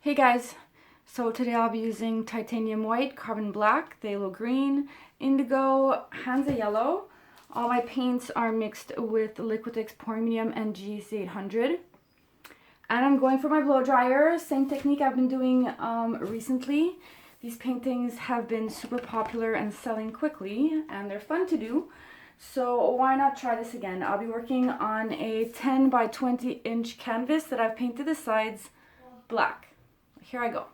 Hey guys, so today I'll be using titanium white, carbon black, phthalo green, indigo, hansa yellow. All my paints are mixed with Liquitex pouring medium and GC 800. And I'm going for my blow dryer, same technique I've been doing recently. These paintings have been super popular and selling quickly, and they're fun to do. So why not try this again? I'll be working on a 10 by 20 inch canvas that I've painted the sides black. Here I go.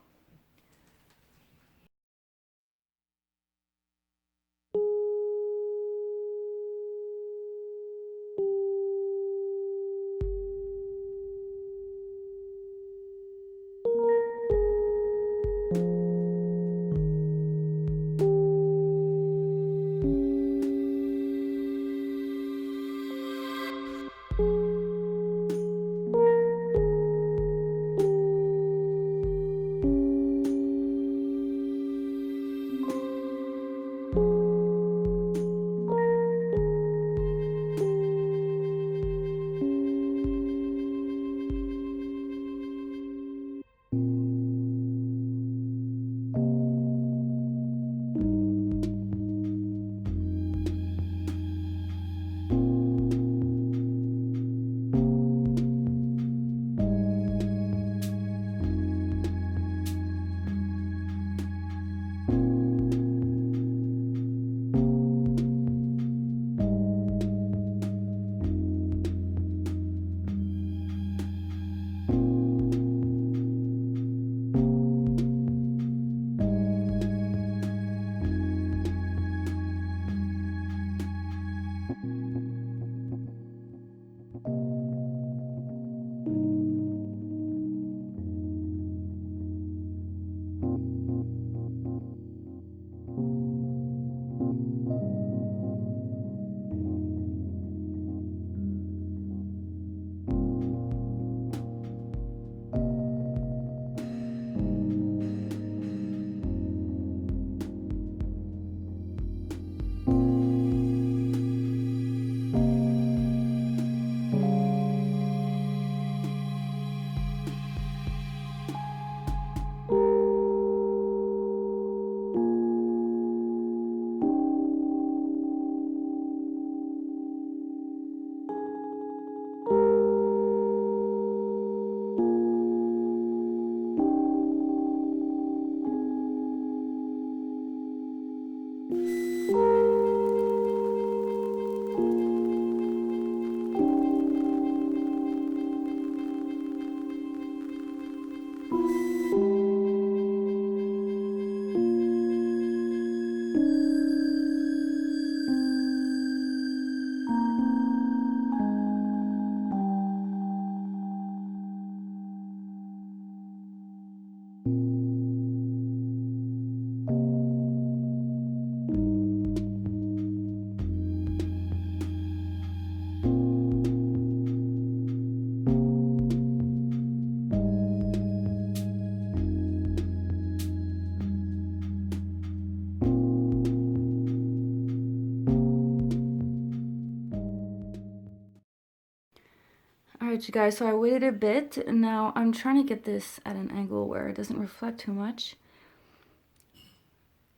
Alright you guys, so I waited a bit, and now I'm trying to get this at an angle where it doesn't reflect too much.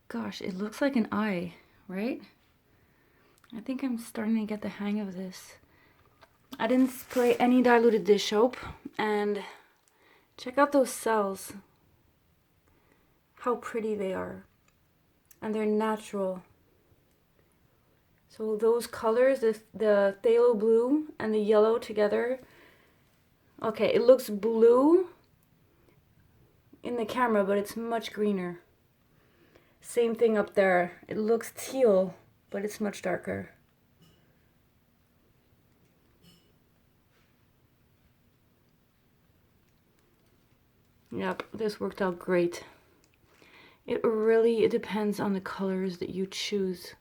Gosh, it looks like an eye, right? I think I'm starting to get the hang of this. I didn't spray any diluted dish soap, and check out those cells. How pretty they are. And they're natural. So those colors, the phthalo blue and the yellow together, okay, it looks blue in the camera, but it's much greener. Same thing up there. It looks teal, but it's much darker. Yep, this worked out great. It really depends on the colors that you choose.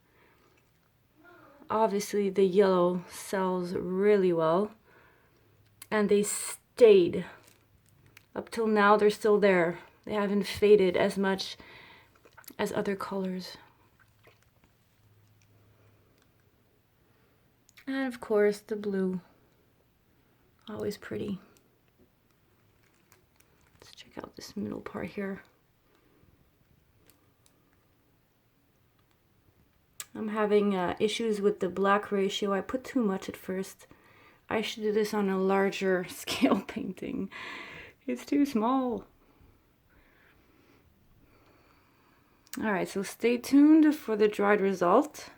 Obviously, the yellow sells really well, and they stayed. Up till now, they're still there. They haven't faded as much as other colors. And of course, the blue. Always pretty. Let's check Check out this middle part here. I'm having issues with the black ratio. I put too much at first. I should do this on a larger scale painting. It's too small. Alright, so stay tuned for the dried result.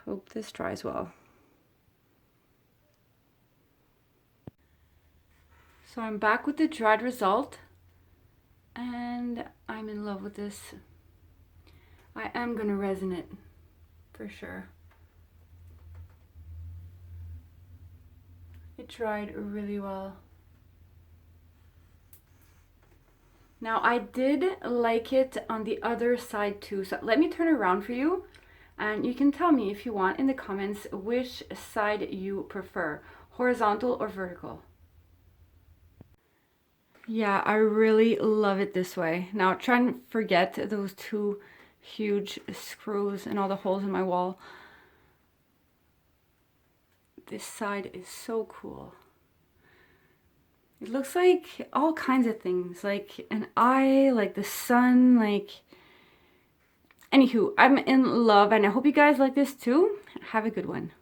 Hope this dries well. So I'm back with the dried result, and I'm in love with this. I am gonna resin it for sure. It dried really well. Now I did like it on the other side too, so let me turn around for you and you can tell me if you want in the comments which side you prefer, horizontal or vertical. Yeah, I really love it this way. Now try and forget those two huge screws and all the holes in my wall. This side is so cool. It looks like all kinds of things, like an eye, like the sun, like... Anywho, I'm in love and I hope you guys like this too. Have a good one.